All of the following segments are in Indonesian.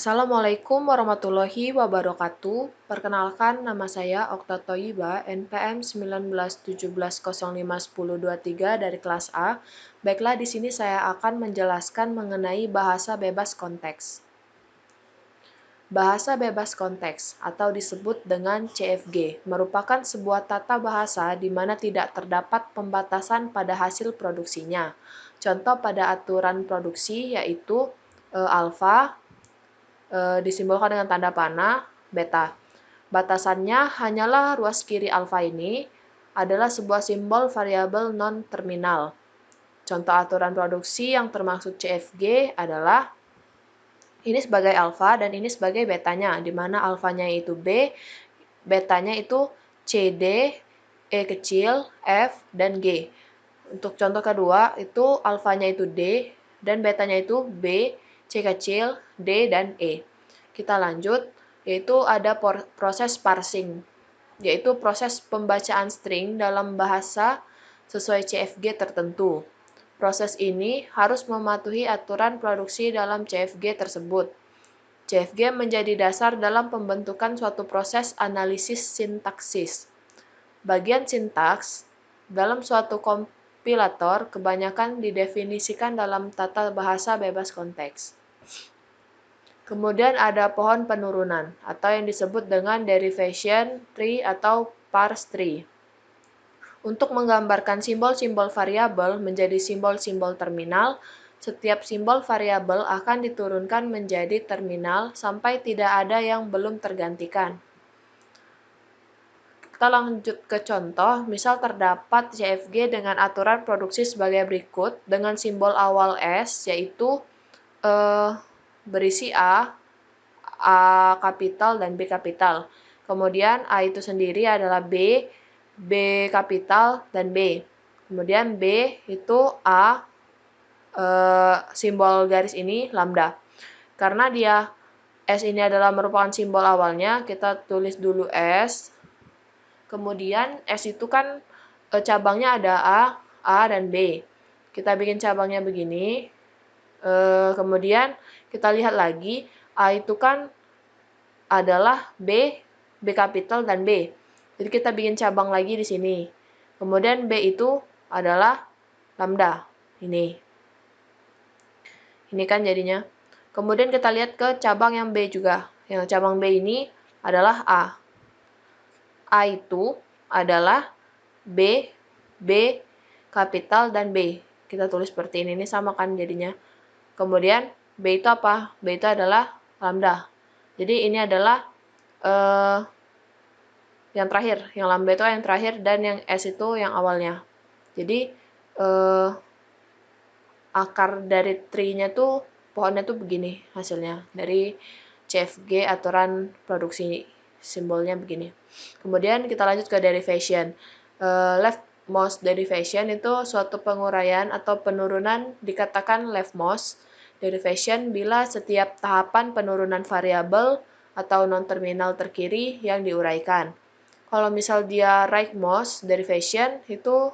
Assalamualaikum warahmatullahi wabarakatuh. Perkenalkan, nama saya Okta Thoyiba, NPM 1917051023 dari kelas A. Baiklah, di sini saya akan menjelaskan mengenai bahasa bebas konteks. Bahasa bebas konteks atau disebut dengan CFG merupakan sebuah tata bahasa di mana tidak terdapat pembatasan pada hasil produksinya. Contoh pada aturan produksi yaitu alfa disimbolkan dengan tanda panah, beta. Batasannya hanyalah ruas kiri alfa ini adalah sebuah simbol variabel non-terminal. Contoh aturan produksi yang termaksud CFG adalah ini sebagai alfa dan ini sebagai betanya, di mana alfanya itu B, betanya itu CD, E kecil, F, dan G. Untuk contoh kedua, itu alfanya itu D, dan betanya itu B, C kecil, D, dan E. Kita lanjut, yaitu ada proses parsing, yaitu proses pembacaan string dalam bahasa sesuai CFG tertentu. Proses ini harus mematuhi aturan produksi dalam CFG tersebut. CFG menjadi dasar dalam pembentukan suatu proses analisis sintaksis. Bagian sintaks dalam suatu kompilator kebanyakan didefinisikan dalam tata bahasa bebas konteks. Kemudian ada pohon penurunan atau yang disebut dengan derivation tree atau parse tree. Untuk menggambarkan simbol-simbol variabel menjadi simbol-simbol terminal, setiap simbol variabel akan diturunkan menjadi terminal sampai tidak ada yang belum tergantikan. Kita lanjut ke contoh, misal terdapat CFG dengan aturan produksi sebagai berikut dengan simbol awal S, yaitu berisi A kapital, dan B kapital. Kemudian A itu sendiri adalah B, B kapital, dan B. Kemudian B itu A, simbol garis ini lambda. Karena dia S ini adalah merupakan simbol awalnya, kita tulis dulu S. Kemudian S itu kan cabangnya ada A dan B. Kita bikin cabangnya begini. Kemudian kita lihat lagi, A itu kan adalah B kapital, dan B. Jadi kita bikin cabang lagi di sini. Kemudian B itu adalah lambda. Ini kan jadinya. Kemudian kita lihat ke cabang yang B juga. Yang cabang B ini adalah A. A itu adalah B kapital, dan B. Kita tulis seperti ini sama kan jadinya. Kemudian B itu apa? B itu adalah lambda. Jadi ini adalah yang terakhir. Yang lambda itu yang terakhir dan yang S itu yang awalnya. Jadi akar dari tree-nya tuh, pohonnya tuh begini hasilnya. Dari CFG aturan produksi simbolnya begini. Kemudian kita lanjut ke derivation. Leftmost derivation itu suatu penguraian atau penurunan dikatakan leftmost derivation bila setiap tahapan penurunan variabel atau non-terminal terkiri yang diuraikan. Kalau misal dia rightmost derivation itu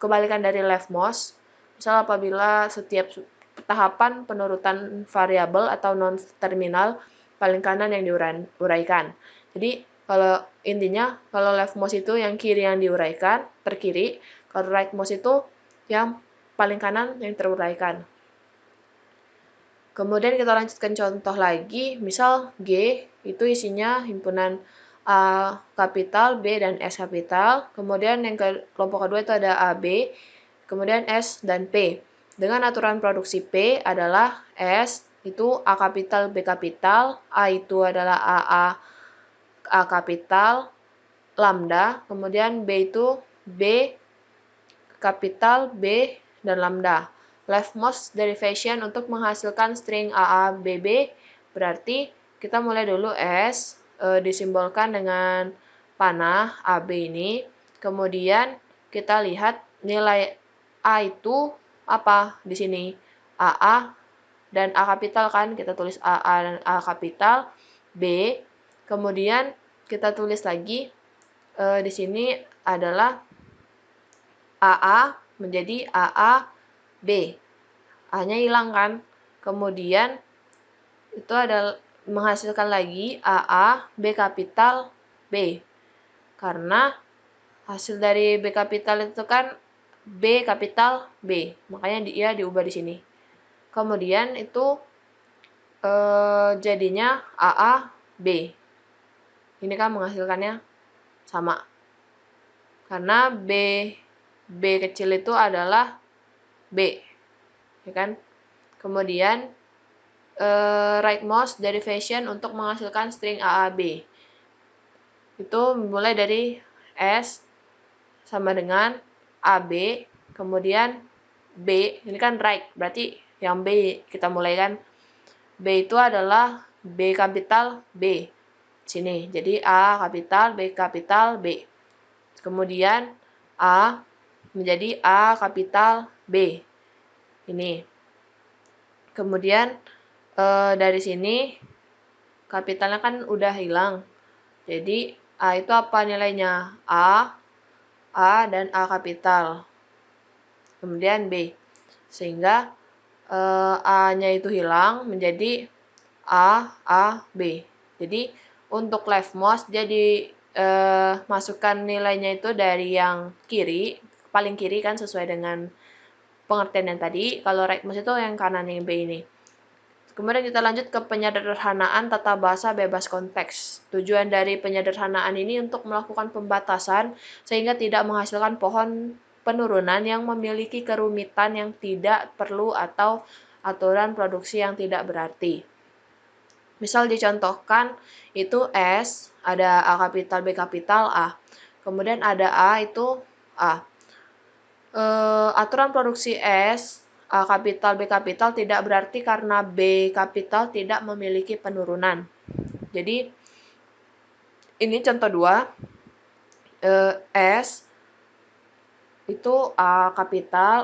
kebalikan dari leftmost. Misal apabila setiap tahapan penurunan variabel atau non-terminal paling kanan yang diuraikan. Jadi kalau intinya kalau leftmost itu yang kiri yang diuraikan, terkiri. Kalau rightmost itu yang paling kanan yang teruraikan. Kemudian kita lanjutkan contoh lagi, misal G itu isinya himpunan A kapital, B, dan S kapital. Kemudian yang kelompok kedua itu ada AB, kemudian S dan P. Dengan aturan produksi P adalah S itu A kapital, B kapital, A itu adalah A kapital, lambda, kemudian B itu B kapital, B, dan lambda. Leftmost derivation untuk menghasilkan string AABB berarti kita mulai dulu S disimbolkan dengan panah AB ini. Kemudian kita lihat nilai A itu apa di sini? AA dan A kapital kan, kita tulis AA dan A kapital, B. Kemudian kita tulis lagi di sini adalah AA menjadi AAB. A-nya hilang kan? Kemudian itu adalah menghasilkan lagi AA, B kapital, B. Karena hasil dari B kapital itu kan B kapital B, makanya dia diubah di sini. Kemudian itu jadinya AA B. Ini kan menghasilkannya sama. Karena B kecil itu adalah B, ya kan? Kemudian rightmost derivation untuk menghasilkan string AAB. Itu mulai dari S sama dengan AB, kemudian B, ini kan right, berarti yang B kita mulai kan. B itu adalah B kapital B. Sini, jadi A kapital, B kapital, B. Kemudian A menjadi A kapital B. Ini. Kemudian dari sini kapitalnya kan udah hilang. Jadi A itu apa nilainya? A dan A kapital. Kemudian B. Sehingga A-nya itu hilang menjadi A, B. Jadi untuk leftmost jadi masukkan nilainya itu dari yang kiri, paling kiri kan sesuai dengan pengertian yang tadi. Kalau rightmost itu yang kanan yang B ini. Kemudian kita lanjut ke penyederhanaan tata bahasa bebas konteks. Tujuan dari penyederhanaan ini untuk melakukan pembatasan sehingga tidak menghasilkan pohon penurunan yang memiliki kerumitan yang tidak perlu atau aturan produksi yang tidak berarti. Misal dicontohkan itu S, ada A kapital, B kapital, A. Kemudian ada A itu A. Aturan produksi S, A kapital, B kapital tidak berarti karena B kapital tidak memiliki penurunan. Jadi, ini contoh 2. S itu A kapital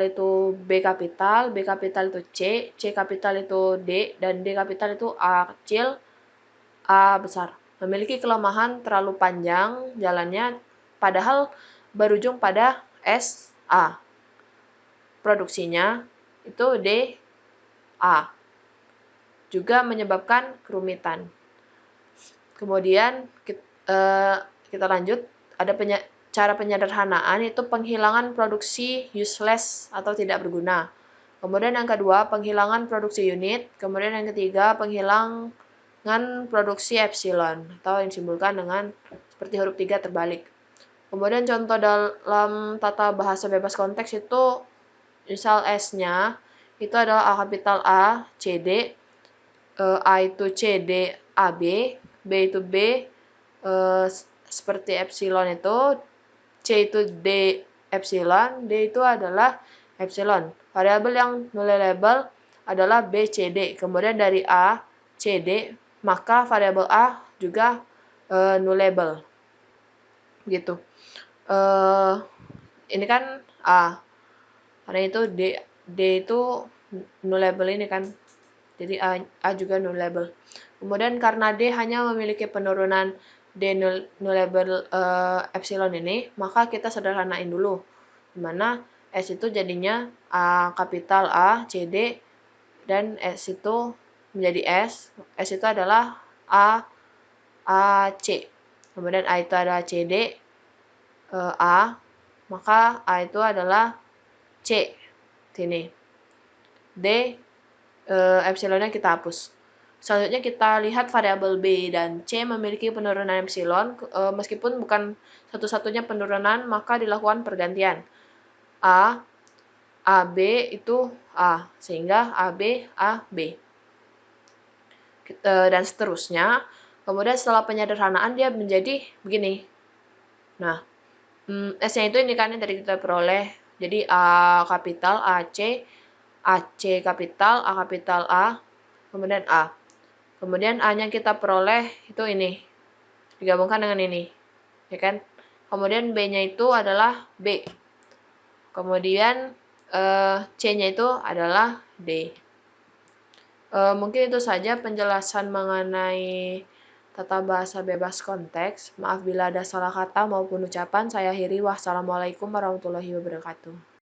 itu B kapital itu C kapital itu D, dan D kapital itu A kecil, A besar. Memiliki kelemahan terlalu panjang jalannya, padahal berujung pada S, A. Produksinya itu D, A. Juga menyebabkan kerumitan. Kemudian kita lanjut, ada cara penyederhanaan itu penghilangan produksi useless atau tidak berguna. Kemudian yang kedua, penghilangan produksi unit. Kemudian yang ketiga, penghilangan produksi epsilon atau yang disimbolkan dengan seperti huruf 3 terbalik. Kemudian contoh dalam tata bahasa bebas konteks itu misal S-nya itu adalah A kapital A, CD, A itu CD, AB, B itu B, seperti epsilon itu, C itu D epsilon, D itu adalah epsilon. Variabel yang nullable adalah B, C, D. Kemudian dari A, C, D, maka variabel A juga nullable. Gitu. Ini kan A. Karena itu D itu nullable ini kan. Jadi A juga nullable. Kemudian karena D hanya memiliki penurunan D nullable epsilon ini, maka kita sederhanain dulu. Dimana S itu jadinya A kapital A, CD, dan S itu menjadi S. S itu adalah A, C. Kemudian A itu adalah CD, A, maka A itu adalah C. Sini. D, epsilonnya kita hapus. Selanjutnya kita lihat variabel B dan C memiliki penurunan epsilon, meskipun bukan satu-satunya penurunan, maka dilakukan pergantian. A, AB itu A, sehingga AB, A, B. Dan seterusnya. Kemudian setelah penyederhanaan dia menjadi begini. Nah, S-nya itu ini kan yang tadi kita peroleh. Jadi A kapital, AC kapital, A kapital A, kemudian A. Kemudian A-nya kita peroleh itu ini. Digabungkan dengan ini. Ya kan? Kemudian B-nya itu adalah B. Kemudian C-nya itu adalah D. Mungkin itu saja penjelasan mengenai tata bahasa bebas konteks. Maaf bila ada salah kata maupun ucapan. Saya akhiri. Wassalamualaikum warahmatullahi wabarakatuh.